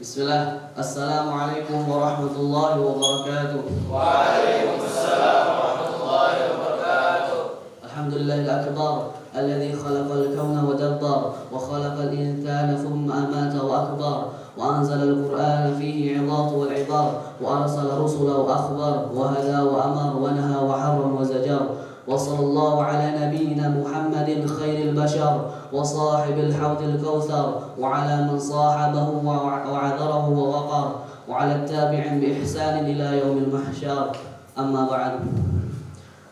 Bismillah. Assalamualaikum warahmatullahi wabarakatuh. Waalaikumsalam warahmatullahi wabarakatuh. Alhamdulillahil akbar alladzi khalaqal kauna wa dabbar wa khalaqal insana thumma amata wa akbar wa anzalal qur'ana fihi 'idatu wal 'ibar wa arsala rusula wa akhbar wa hada wa amar wa naha wa harram wa zajar. وصلى الله على نبينا محمد خير البشر وصاحب الحوض الكوثر وعلى من صاحبه وعذره ووقر وعلى التابع بإحسان إلى يوم المحشر. أما بعد.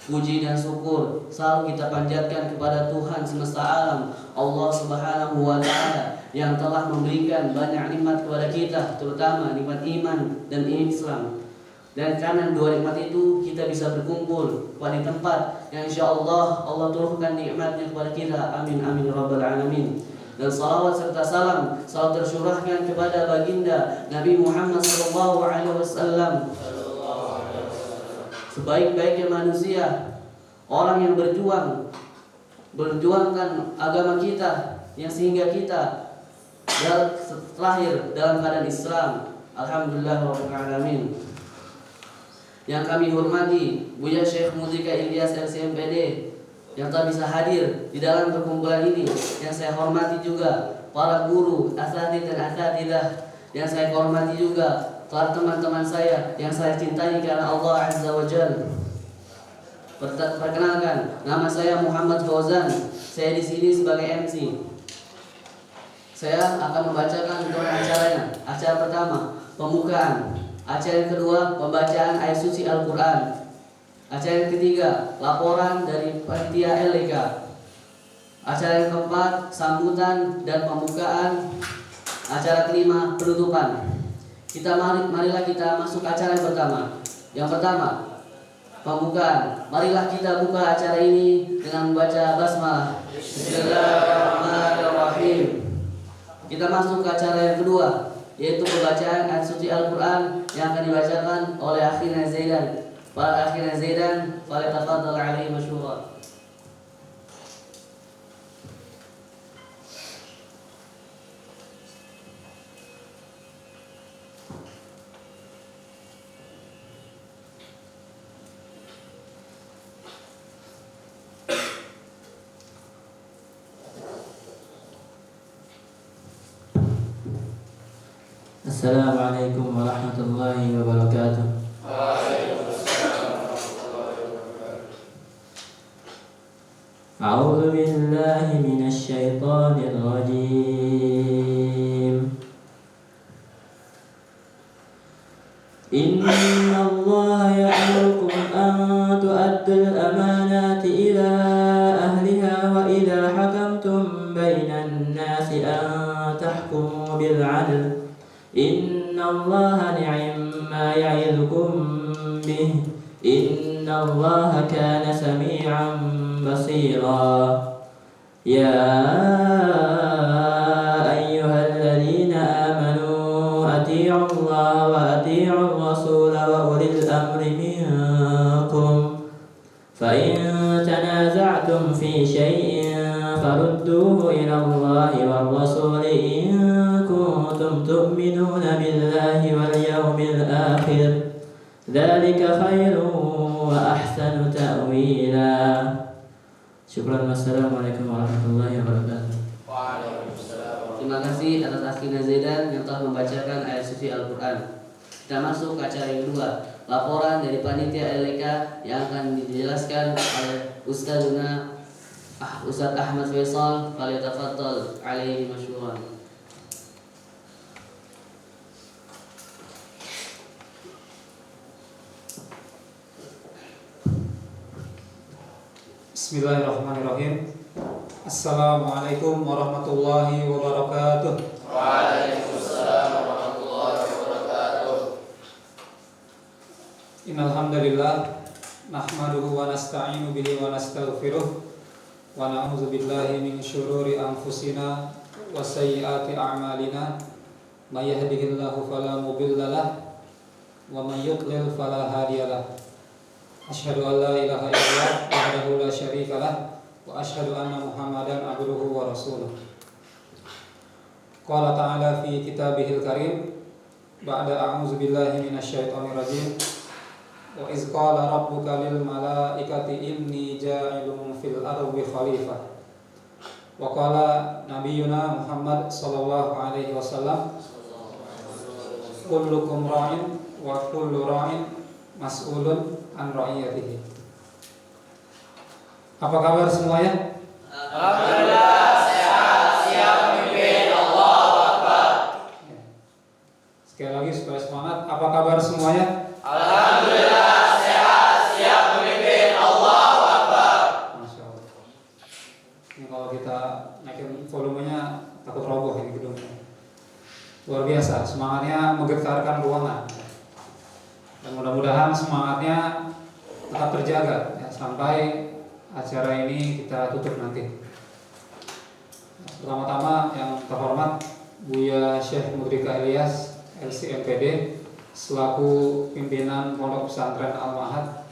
Puji dan syukur selalu kita panjatkan kepada Tuhan semesta alam, Allah Subhanahu wa Ta'ala, yang telah memberikan banyak nikmat kepada kita, terutama nikmat iman dan Islam. Dan karena dua nikmat itu kita bisa berkumpul pada tempat yang insyaallah Allah turunkan nikmatnya kepada kita. Amin amin rabbal alamin. Dan salawat serta salam selalu tercurahkan kepada baginda Nabi Muhammad SAW, sebaik-baiknya manusia, orang yang berjuangkan agama kita, yang sehingga kita terlahir dalam keadaan Islam. Alhamdulillah rabbil alamin. Yang kami hormati Buya Syekh Muzika Ilyas LCMPD yang telah bisa hadir di dalam perkumpulan ini. Yang saya hormati juga para guru, asatidz dan asatidzah. Yang saya hormati juga para teman-teman saya yang saya cintai karena Allah Azza wa Jalla. Perkenalkan, nama saya Muhammad Fauzan. Saya di sini sebagai MC. Saya akan membacakan untuk acaranya. Acara pertama, pembukaan. Acara yang kedua, pembacaan ayat suci Al-Quran. Acara yang ketiga, laporan dari panitia LDK. Acara yang keempat, sambutan dan pembukaan. Acara kelima, penutupan. Marilah kita masuk acara yang pertama. Yang pertama, pembukaan. Marilah kita buka acara ini dengan membaca basmalah. Bismillahirrahmanirrahim. Kita masuk ke acara yang kedua, yaitu pembacaan ayat suci Al-Quran yang akan dibacakan oleh akhina Zaidan. Para akhina Zaidan, falyatafaddal alaihi masyhura. Assalamualaikum warahmatullahi wabarakatuh. Waalaikumsalam warahmatullahi wabarakatuh. A'udzu billahi minasy syaithanir rajim. Innallaha ya'murukum an tu'addul amanati ila ahliha wa idza hakamtum bainan nasi an tahkumu bil 'adl. Innallaha ni'ma ya'idukum bih. Innallaha kana sami'an basira. Ya ayyuhalladzina amanu atii'ullaha wa atii'ur rasula wa ulil amri minkum. Fa in tanaza'tum fi syai'in farudduhu ila Allahi war rasuli in kuntum tu'minuna billahi wal yawmil akhir. Dzalika khairun wa ahsanu ta'wila. Syukran. Wassalamualaikum warahmatullahi wabarakatuh. Waalaikumsalam. Terima kasih atas akhina Zaidan yang telah membacakan ayat suci Al-Quran. Kita masuk ke acara yang kedua, laporan dari panitia LDK yang akan dijelaskan oleh Ustadz Ahmad Faisal. Falyatafaddal alaihi masyhuran. Bismillahirrahmanirrahim. Assalamualaikum warahmatullahi wabarakatuh. Waalaikumsalam warahmatullahi wabarakatuh. Innal hamdalillah nahmaduhu wa nasta'inu bihi wa nastaghfiruh wa na'udzu billahi min syururi anfusina wa sayyiati a'malina. May yahdihillahu fala mudilla lahu wa may yudlil fala hadiyalah. Asyhadu an la ilaha illallah wahdahu la syarika lah wa asyhadu anna Muhammadan abduhu wa rasuluh. Qala ta'ala fi kitabihil karim Ba'da a'udzu billahi minasyaitonir rajim. Wa iz qala rabbuka lil malaikati inni ja'ilun fil ardi khalifah. Wa qala nabiyyuna Muhammad sallallahu alaihi wasallam, kullukum ra'in wa kullu ra'in mas'ulun an ra'iyatihi. Apa kabar semuanya? Alhamdulillah sehat, siap memimpin. Allahu Akbar. Sekali lagi supaya semangat. Apa kabar semuanya? Alhamdulillah sehat, siap memimpin. Allahu Akbar. Masya Allah. Ini kalau kita naikin volumenya takut roboh ini gedungnya. Luar biasa, semangatnya menggetarkan ruangan. Dan mudah-mudahan semangatnya tetap terjaga ya, sampai acara ini kita tutup nanti. Pertama-tama yang terhormat Buya Syekh Mudrika Ilyas LCMPD selaku pimpinan Pondok Pesantren Al-Mahad.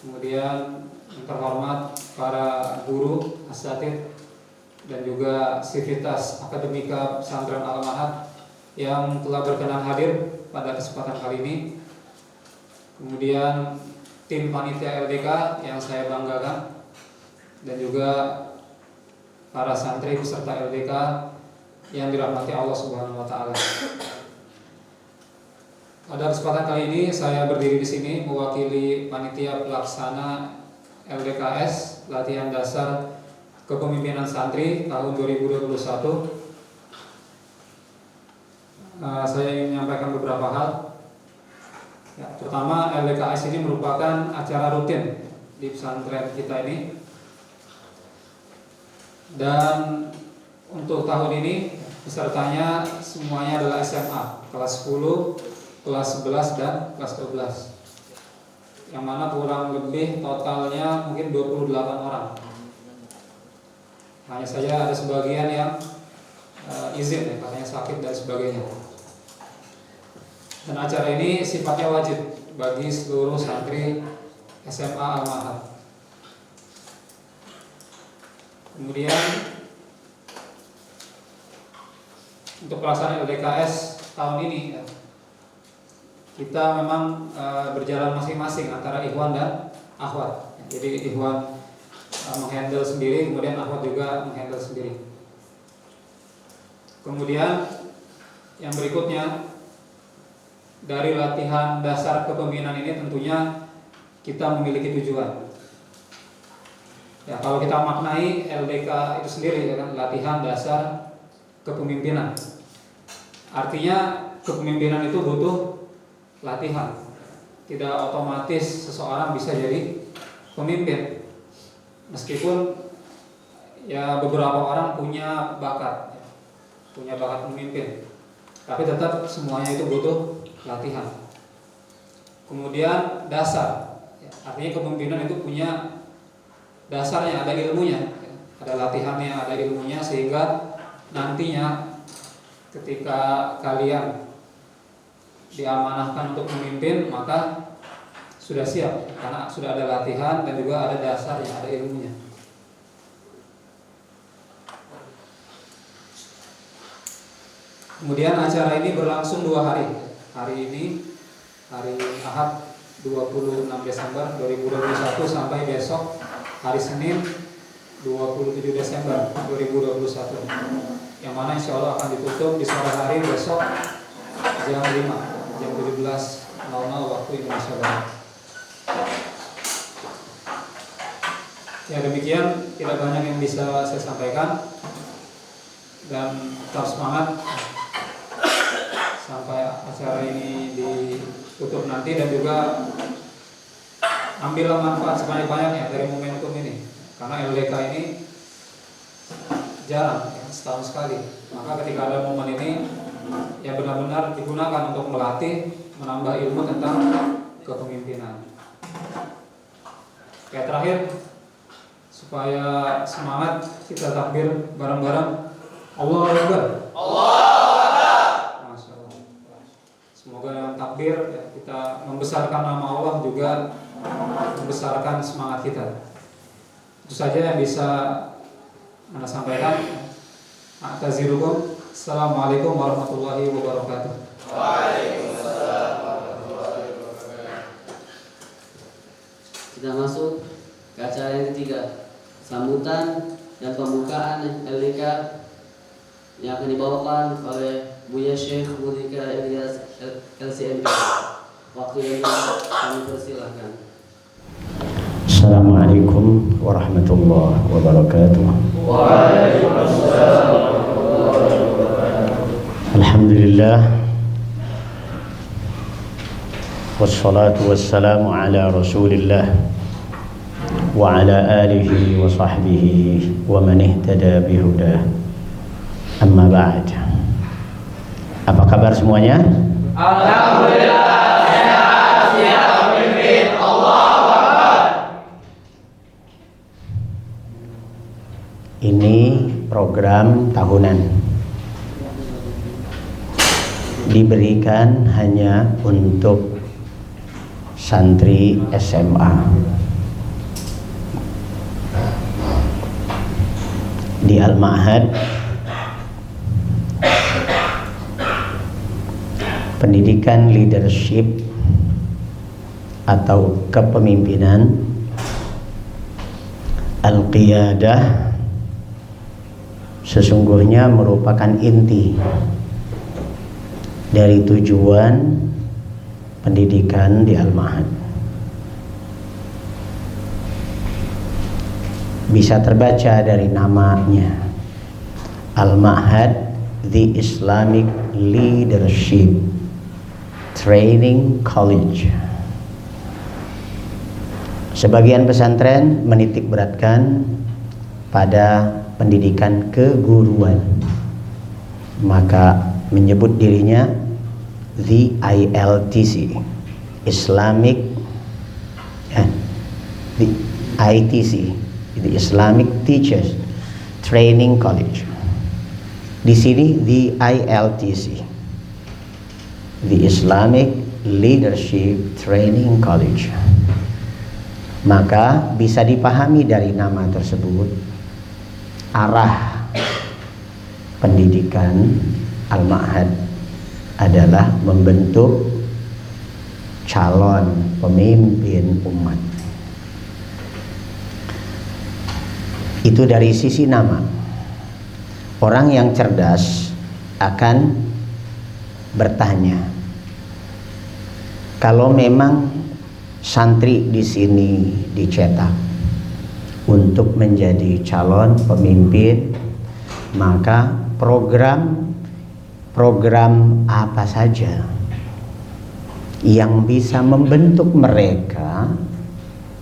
Kemudian yang terhormat para guru, asatidz dan juga sivitas akademika Pesantren Al-Mahad yang telah berkenan hadir pada kesempatan kali ini. Kemudian tim panitia LDK yang saya banggakan, dan juga para santri peserta LDK yang dirahmati Allah Subhanahu wa taala. Pada kesempatan kali ini saya berdiri di sini mewakili panitia pelaksana LDKS latihan dasar kepemimpinan santri tahun 2021. Saya ingin menyampaikan beberapa hal. Ya, pertama, LDKS ini merupakan acara rutin di pesantren kita ini. Dan untuk tahun ini pesertanya semuanya adalah SMA kelas 10, kelas 11 dan kelas 12. Yang mana kurang lebih totalnya mungkin 28 orang. Hanya saja ada sebagian yang izin ya, katanya sakit dan sebagainya. Dan acara ini sifatnya wajib bagi seluruh santri SMA Al-Mahad. Kemudian untuk pelaksanaan LDKS tahun ini ya, kita memang berjalan masing-masing antara ikhwan dan akhwat. Jadi ikhwan menghandle sendiri, kemudian akhwat juga menghandle sendiri. Kemudian yang berikutnya, dari latihan dasar kepemimpinan ini tentunya kita memiliki tujuan. Ya, kalau kita maknai LDK itu sendiri ya kan, latihan dasar kepemimpinan. Artinya kepemimpinan itu butuh latihan. Tidak otomatis seseorang bisa jadi pemimpin. Meskipun ya beberapa orang punya bakat memimpin, tapi tetap semuanya itu butuh latihan. Kemudian dasar, ya, artinya kepemimpinan itu punya dasarnya, ada ilmunya, ya, ada latihannya, ada ilmunya, sehingga nantinya ketika kalian diamanahkan untuk memimpin maka sudah siap, karena sudah ada latihan dan juga ada dasarnya, ada ilmunya. Kemudian acara ini berlangsung 2 hari. Hari ini, hari Ahad 26 Desember 2021 sampai besok hari Senin 27 Desember 2021. Yang mana insya Allah akan ditutup di sore hari besok jam 5, jam 17.00 waktu Indonesia Barat. Ya, demikian, tidak banyak yang bisa saya sampaikan, dan tetap semangat sampai acara ini ditutup nanti, dan juga ambillah manfaat sebanyak-banyaknya dari momentum ini, karena LDK ini jarang ya, setahun sekali. Maka ketika ada momen ini ya benar-benar digunakan untuk melatih, menambah ilmu tentang kepemimpinan. Oke, terakhir, supaya semangat, kita takbir bareng-bareng. Allahu Akbar. Masya Allah. Semoga yang takbir ya, kita membesarkan nama Allah, juga membesarkan semangat kita. Itu saja yang bisa Anda sampaikan. A'tazirukum. Assalamualaikum warahmatullahi wabarakatuh. Kita masuk ke acara yang ketiga, sambutan dan pembukaan LDK yang akan dibawakan oleh Buya Syekh Mudika Ilyas LCMP. Waktu yang kami persilahkan. Assalamualaikum warahmatullahi wabarakatuh. Waalaikumsalam warahmatullahi wabarakatuh. Alhamdulillah. Wassalatu wassalamu ala Rasulillah wa ala alihi wa sahbihi wa man ihtada bihudah. Amma ba'd. Apa kabar semuanya? Alhamdulillah sehat, siap memimpin. Allahu Akbar. Ini program tahunan, diberikan hanya untuk santri SMA. Di Al-Ma'had pendidikan leadership atau kepemimpinan, al-qiyadah, sesungguhnya merupakan inti dari tujuan pendidikan di Al-Ma'had. Bisa terbaca dari namanya, Al-Ma'had, the Islamic Leadership Training College. Sebagian pesantren menitik beratkan pada pendidikan keguruan, maka menyebut dirinya the ILTC, Islamic the ITC, the Islamic Teachers Training College. Di sini the ILTC, the Islamic Leadership Training College. Maka bisa dipahami dari nama tersebut, arah pendidikan Al-Ma'had adalah membentuk calon pemimpin umat. Itu dari sisi nama. Orang yang cerdas akan bertanya, kalau memang santri di sini dicetak untuk menjadi calon pemimpin, maka program apa saja yang bisa membentuk mereka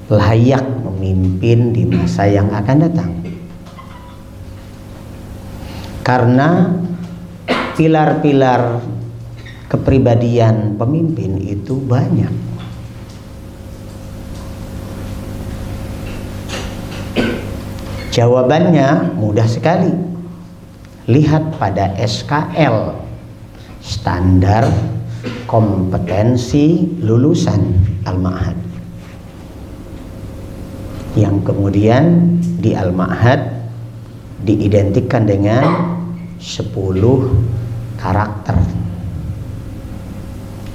layak memimpin di masa yang akan datang. Karena pilar-pilar kepribadian pemimpin itu banyak. Jawabannya mudah sekali. Lihat pada SKL, standar kompetensi lulusan Al-Ma'had, yang kemudian di Al-Ma'had diidentikan dengan 10 karakter.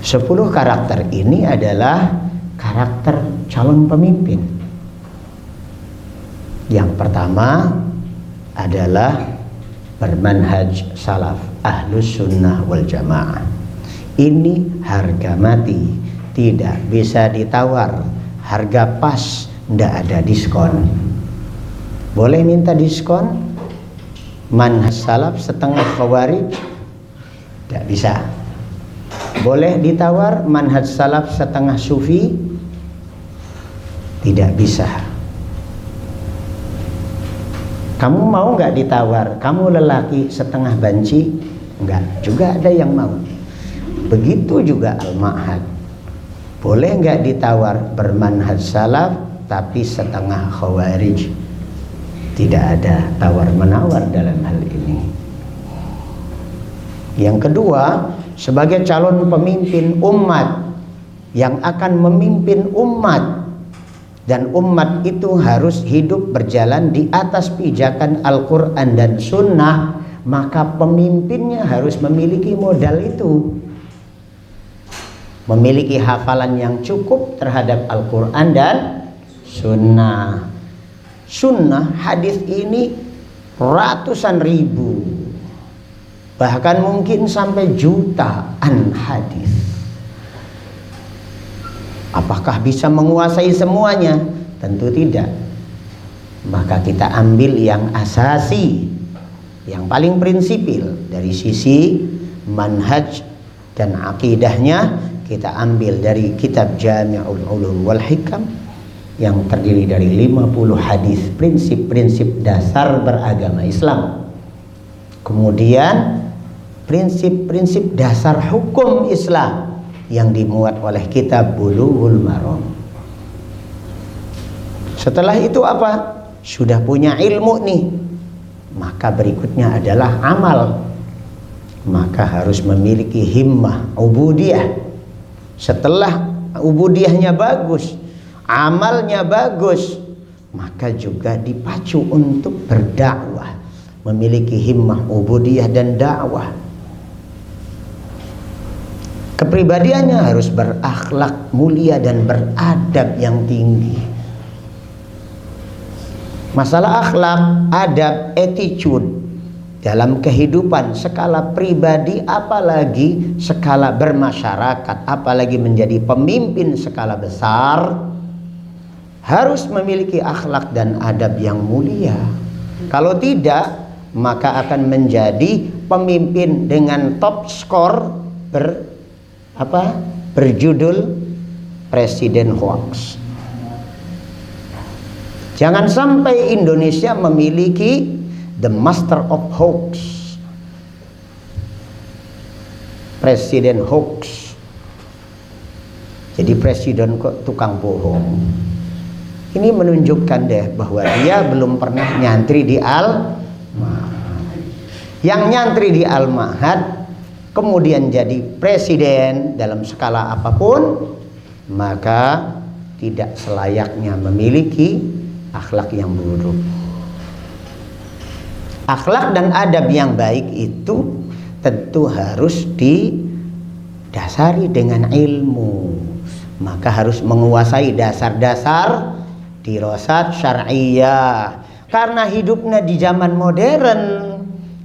10 karakter ini adalah karakter calon pemimpin. Yang pertama adalah bermanhaj salaf, ahlus sunnah wal jamaah. Ini harga mati, tidak bisa ditawar, harga pas, tidak ada diskon. Boleh minta diskon? Manhaj salaf setengah khawarij? Tidak bisa. Boleh ditawar manhaj salaf setengah sufi? Tidak bisa. Kamu mau nggak ditawar? Kamu lelaki setengah banci? Enggak, juga ada yang mau. Begitu juga Al-Ma'had. Boleh nggak ditawar bermanhaj salaf tapi setengah khawarij? Tidak ada tawar-menawar dalam hal ini. Yang kedua, sebagai calon pemimpin umat yang akan memimpin umat, dan umat itu harus hidup berjalan di atas pijakan Al-Quran dan Sunnah, maka pemimpinnya harus memiliki modal itu. memiliki hafalan yang cukup terhadap Al-Quran dan Sunnah. Sunnah hadis ini ratusan ribu, bahkan mungkin sampai jutaan hadis. Apakah bisa menguasai semuanya? Tentu tidak. Maka kita ambil yang asasi, yang paling prinsipil dari sisi manhaj dan akidahnya. Kita ambil dari kitab Jami'ul Ulum wal Hikam yang terdiri dari 50 hadis prinsip-prinsip dasar beragama Islam. Kemudian prinsip-prinsip dasar hukum Islam yang dimuat oleh kitab Bulughul Maram. Setelah itu apa? Sudah punya ilmu nih. Maka berikutnya adalah amal. Maka harus memiliki himmah ubudiyah. Setelah ubudiyahnya bagus, amalnya bagus, maka juga dipacu untuk berdakwah, memiliki himmah ubudiyah dan dakwah. Kepribadiannya harus berakhlak mulia dan beradab yang tinggi. Masalah akhlak, adab, attitude dalam kehidupan skala pribadi, apalagi skala bermasyarakat, apalagi menjadi pemimpin skala besar, harus memiliki akhlak dan adab yang mulia. Kalau tidak, maka akan menjadi pemimpin dengan top skor berjudul Presiden Hoax. Jangan sampai Indonesia memiliki the master of hoax, Presiden hoax. Jadi presiden kok tukang bohong. Ini menunjukkan deh bahwa dia belum pernah nyantri di Al-Ma'had. Yang nyantri di Al-Ma'had kemudian jadi presiden dalam skala apapun, maka tidak selayaknya memiliki akhlak yang buruk. Akhlak dan adab yang baik itu tentu harus didasari dengan ilmu. Maka harus menguasai dasar-dasar dirasat syar'iyah. Karena hidupnya di zaman modern,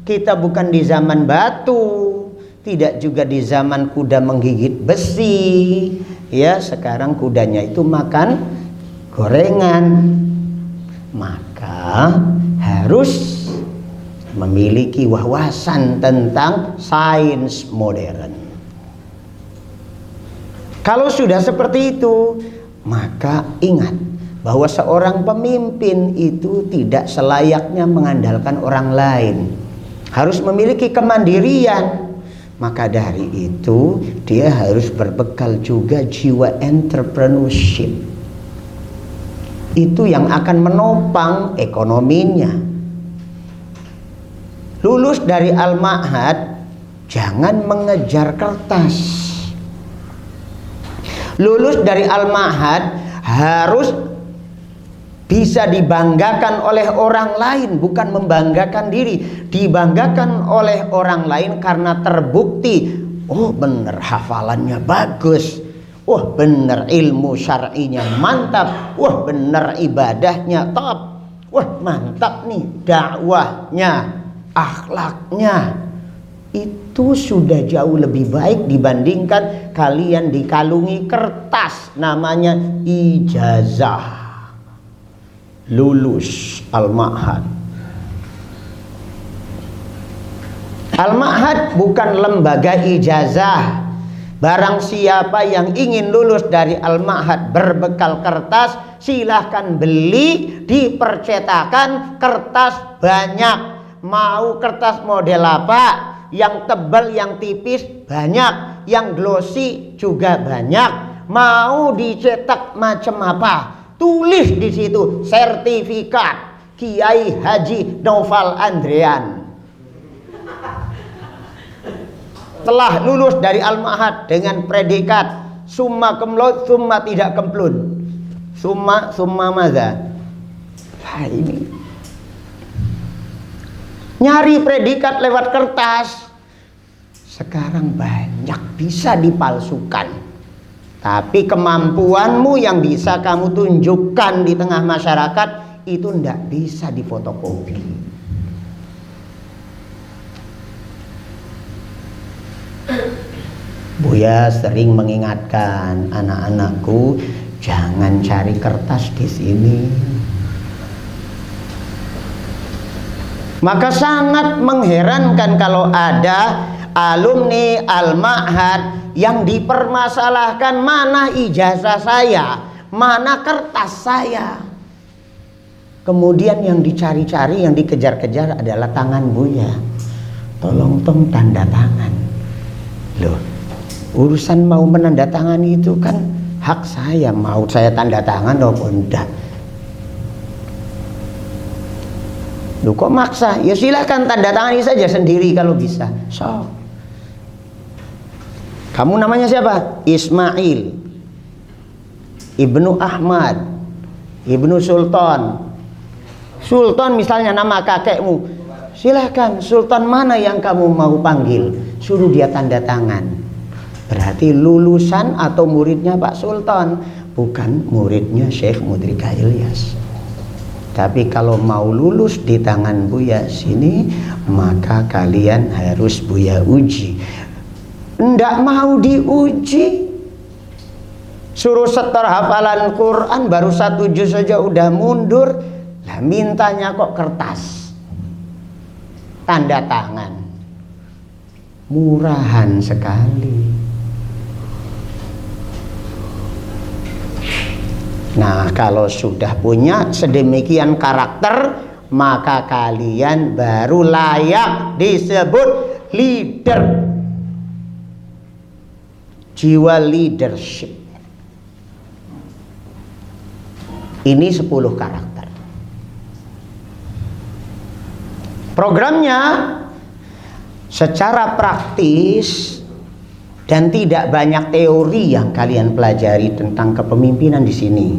kita bukan di zaman batu, tidak juga di zaman kuda menggigit besi. Ya, sekarang kudanya itu makan gorengan. Maka harus memiliki wawasan tentang sains modern. Kalau sudah seperti itu, maka ingat bahwa seorang pemimpin itu tidak selayaknya mengandalkan orang lain. Harus memiliki kemandirian. Maka dari itu, dia harus berbekal juga jiwa entrepreneurship. Itu yang akan menopang ekonominya. Lulus dari Al-Ma'had, jangan mengejar kertas. Lulus dari Al-Ma'had harus bisa dibanggakan oleh orang lain, bukan membanggakan diri. Dibanggakan oleh orang lain karena terbukti, oh bener hafalannya bagus, wah bener ilmu syar'inya mantap, wah bener ibadahnya top, wah mantap nih dakwahnya, akhlaknya. Itu sudah jauh lebih baik dibandingkan kalian dikalungi kertas namanya ijazah lulus Al-Ma'had. Al-Ma'had bukan lembaga ijazah. Barang siapa yang ingin lulus dari Al-Ma'had berbekal kertas, silahkan beli di percetakan kertas banyak. Mau kertas model apa? Yang tebal, yang tipis banyak, yang glossy juga banyak. Mau dicetak macam apa? Tulis di situ sertifikat Kiai Haji Noval Andrean. Telah lulus dari Al-Ma'had dengan predikat summa cum laude, summa tidak kemplun. Summa maza. Nah, ini nyari predikat lewat kertas sekarang banyak bisa dipalsukan. Tapi kemampuanmu yang bisa kamu tunjukkan di tengah masyarakat itu ndak bisa difotokopi. Buya sering mengingatkan anak-anakku, jangan cari kertas di sini. Maka sangat mengherankan kalau ada alumni Al-Ma'had yang dipermasalahkan mana ijazah saya, mana kertas saya. Kemudian yang dicari-cari, yang dikejar-kejar adalah tangan Buya. Tolong tong tanda tangan. Loh, urusan mau menandatangani itu kan hak saya, mau saya tanda tangan ataupun enggak. Loh kok maksa? Ya silakan tanda tangani saja sendiri kalau bisa. So, kamu namanya siapa? Ismail, Ibnu Ahmad, Ibnu Sultan. Sultan misalnya nama kakekmu. Silakan, Sultan mana yang kamu mau panggil? Suruh dia tanda tangan. Berarti lulusan atau muridnya Pak Sultan, bukan muridnya Syekh Mudrika Ilyas. Tapi kalau mau lulus di tangan Buya sini, maka kalian harus Buya uji. Ndak mau diuji, suruh setor hafalan Quran baru 1 juz saja udah mundur. Lah mintanya kok kertas, tanda tangan. Murahan sekali. Nah, kalau sudah punya sedemikian karakter, maka kalian baru layak disebut leader. Jiwa leadership. Ini 10 karakter. Programnya secara praktis dan tidak banyak teori yang kalian pelajari tentang kepemimpinan di sini.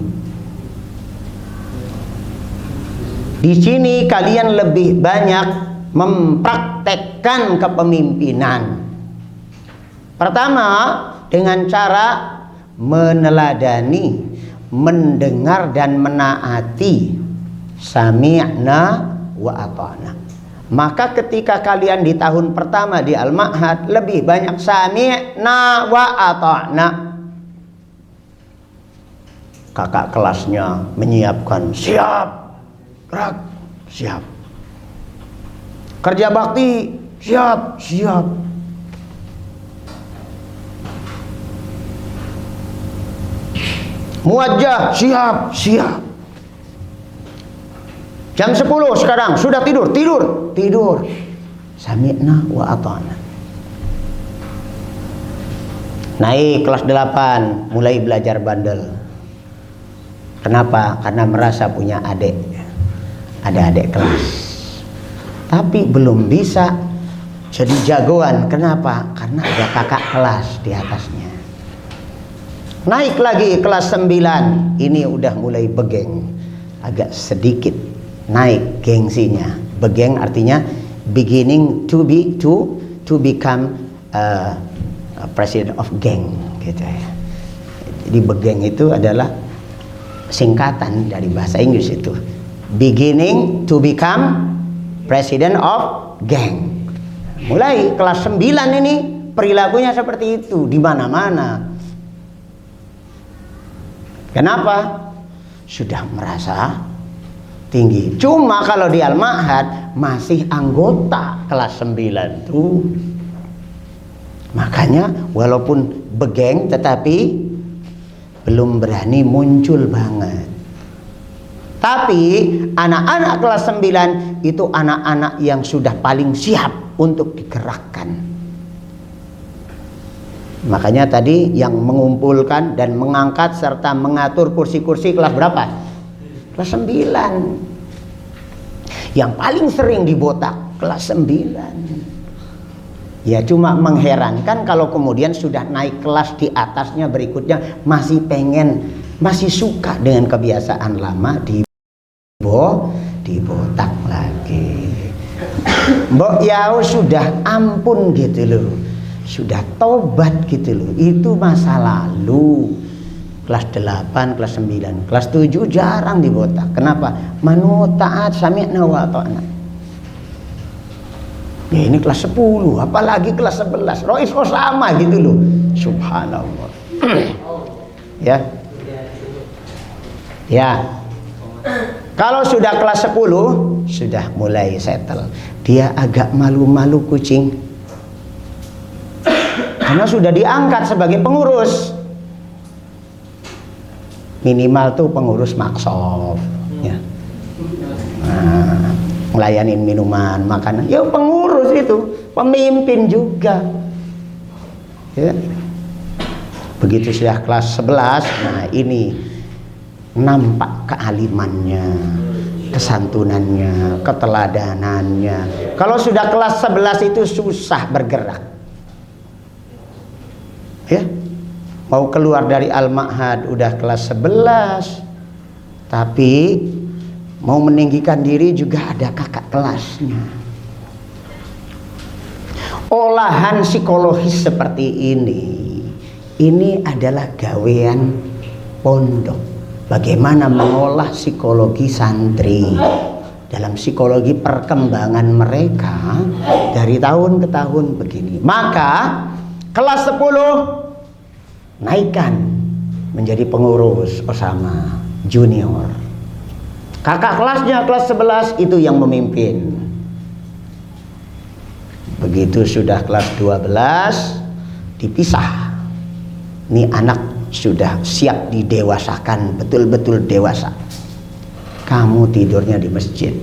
Di sini kalian lebih banyak mempraktekkan kepemimpinan. Pertama, dengan cara meneladani, mendengar dan menaati. Sami'na wa ata'na. Maka ketika kalian di tahun pertama di Al-Ma'had lebih banyak sami'na wa ata'na. Kakak kelasnya menyiapkan, siap, gerak, siap. Kerja bakti, siap, siap. Muwajjah, siap, siap. Jam 10 sekarang, sudah tidur, tidur, tidur. Sami'na wa ata'na. Naik kelas 8, mulai belajar bandel. Kenapa? Karena merasa punya adik. Ada adik kelas. Tapi belum bisa jadi jagoan. Kenapa? Karena ada kakak kelas di atasnya. Naik lagi kelas 9, ini udah mulai begeng, agak sedikit naik gengsinya. Begeng artinya beginning to become president of gang, gitu ya. Jadi begeng itu adalah singkatan dari bahasa Inggris itu, beginning to become president of gang. Mulai kelas 9 ini perilakunya seperti itu di mana-mana. Kenapa? Sudah merasa tinggi. Cuma kalau di Al-Ma'had masih anggota kelas 9 tuh. Makanya walaupun begeng tetapi belum berani muncul banget. Tapi anak-anak kelas 9 itu anak-anak yang sudah paling siap untuk digerakkan. Makanya tadi yang mengumpulkan dan mengangkat serta mengatur kursi-kursi kelas berapa? Kelas 9. Yang paling sering dibotak kelas 9. Ya cuma mengherankan kalau kemudian sudah naik kelas di atasnya berikutnya masih pengen, masih suka dengan kebiasaan lama dibotak lagi. Mbok Yao sudah ampun gitu loh. Sudah tobat gitu loh, itu masa lalu. kelas 8, kelas 9, kelas 7 jarang dibotak. Kenapa? Manut taat sami'na wa ata'na. Ya ini kelas 10, apalagi kelas 11. Rois kok sama gitu loh. Subhanallah. Ya. Ya. Kalau sudah kelas 10 sudah mulai settle. Dia agak malu-malu kucing. Karena sudah diangkat sebagai pengurus. Minimal tuh pengurus maksof ya. Nah, ngelayanin minuman, makanan. Ya pengurus itu, pemimpin juga. Ya. Begitu sudah kelas 11, nah ini nampak kealimannya, kesantunannya, keteladanannya. Kalau sudah kelas 11 itu susah bergerak. Ya. Mau keluar dari Al-Ma'had udah kelas 11, tapi mau meninggikan diri juga ada kakak kelasnya. Olahan psikologis seperti ini adalah gawean pondok. Bagaimana mengolah psikologi santri dalam psikologi perkembangan mereka dari tahun ke tahun begini. Maka kelas 10 naikkan menjadi pengurus Osama junior. Kakak kelasnya kelas 11 itu yang memimpin. Begitu sudah kelas 12 dipisah. Ini anak sudah siap didewasakan, betul-betul dewasa. Kamu tidurnya di masjid.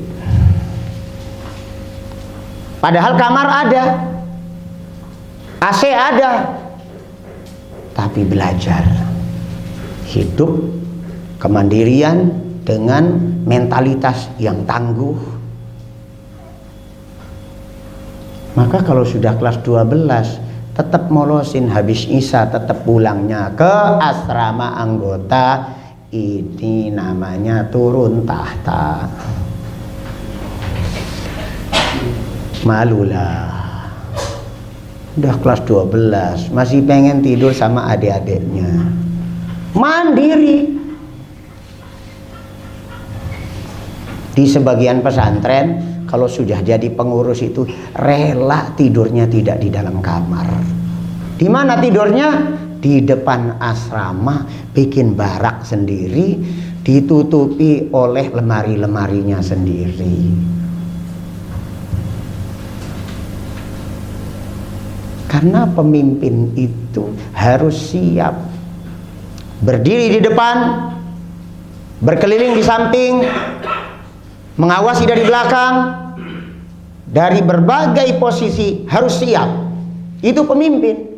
Padahal kamar ada, AC ada, tapi belajar hidup kemandirian dengan mentalitas yang tangguh. Maka kalau sudah kelas 12 tetap molosin, habis isya tetap pulangnya ke asrama anggota. Ini namanya turun tahta. Malulah. Udah kelas 12 masih pengen tidur sama adik-adiknya. Mandiri. Di sebagian pesantren kalau sudah jadi pengurus itu rela tidurnya tidak di dalam kamar. Di mana tidurnya? Di depan asrama, bikin barak sendiri, ditutupi oleh lemari-lemarinya sendiri. Karena pemimpin itu harus siap berdiri di depan, berkeliling di samping, mengawasi dari belakang, dari berbagai posisi harus siap. Itu pemimpin.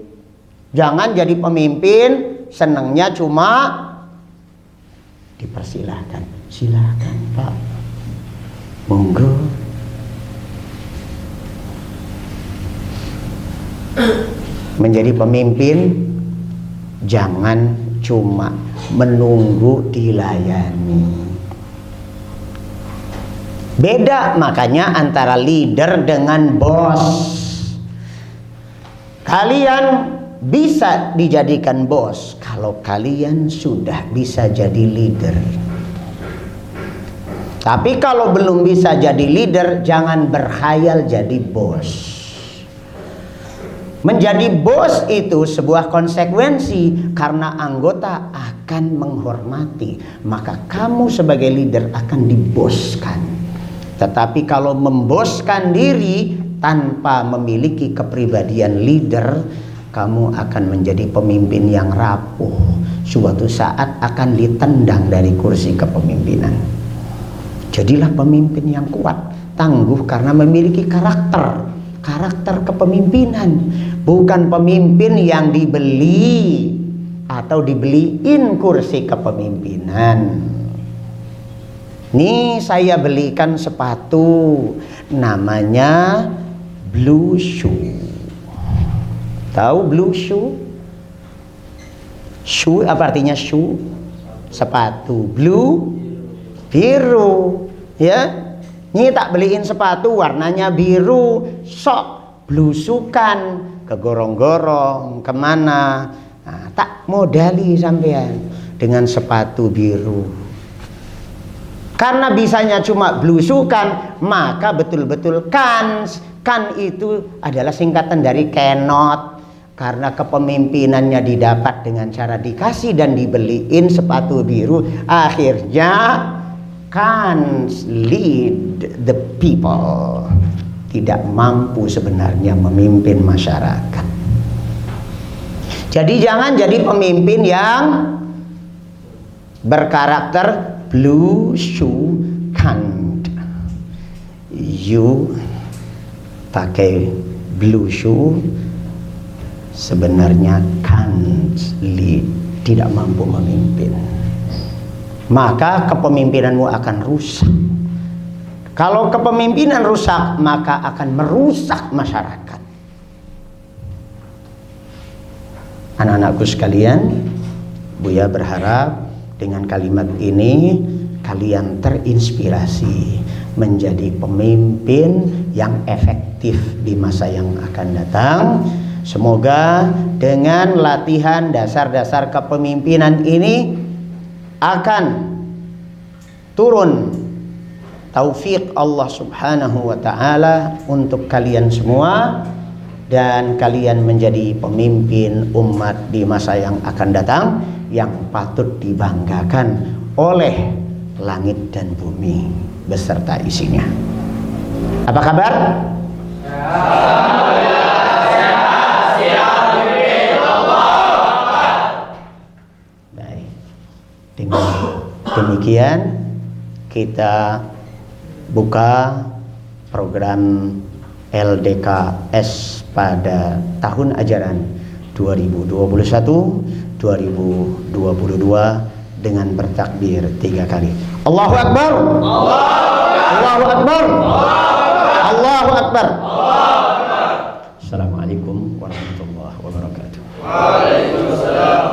Jangan jadi pemimpin senangnya cuma dipersilahkan. Silakan Pak, monggo. Menjadi pemimpin jangan cuma menunggu dilayani. Beda makanya antara leader dengan bos. Kalian bisa dijadikan bos kalau kalian sudah bisa jadi leader. Tapi kalau belum bisa jadi leader, jangan berkhayal jadi bos. Menjadi bos itu sebuah konsekuensi karena anggota akan menghormati, maka kamu sebagai leader akan diboskan. Tetapi kalau memboskan diri tanpa memiliki kepribadian leader, kamu akan menjadi pemimpin yang rapuh. Suatu saat akan ditendang dari kursi kepemimpinan. Jadilah pemimpin yang kuat, tangguh karena memiliki karakter kepemimpinan, bukan pemimpin yang dibeli atau dibeliin kursi kepemimpinan. Nih saya belikan sepatu namanya blue shoe. Tahu blue shoe? Shoe apa artinya shoe? Sepatu. Blue biru, ya. Ini tak beliin sepatu warnanya biru, sok blusukan, kegorong-gorong, kemana. Nah, tak modali sampean. dengan sepatu biru. Karena bisanya cuma blusukan, maka betul-betul kans. Kan itu adalah singkatan dari cannot. Karena kepemimpinannya didapat dengan cara dikasih dan dibeliin sepatu biru, akhirnya kans lead the people. Tidak mampu sebenarnya memimpin masyarakat. Jadi jangan jadi pemimpin yang berkarakter blue shoe can't. You pakai blue shoe sebenarnya can't lead, tidak mampu memimpin. Maka kepemimpinanmu akan rusak. Kalau kepemimpinan rusak, maka akan merusak masyarakat. Anak-anakku sekalian, Buya berharap dengan kalimat ini kalian terinspirasi menjadi pemimpin yang efektif di masa yang akan datang. Semoga dengan latihan dasar-dasar kepemimpinan ini akan turun taufik Allah Subhanahu wa ta'ala untuk kalian semua, dan kalian menjadi pemimpin umat di masa yang akan datang yang patut dibanggakan oleh langit dan bumi beserta isinya. Apa kabar? Baik. Dengan demikian kita buka program LDKS pada tahun ajaran 2021-2022 dengan bertakbir 3 kali. Allahu Akbar. Allahu Akbar. Allahu Akbar. Assalamualaikum warahmatullahi wabarakatuh. Waalaikumsalam.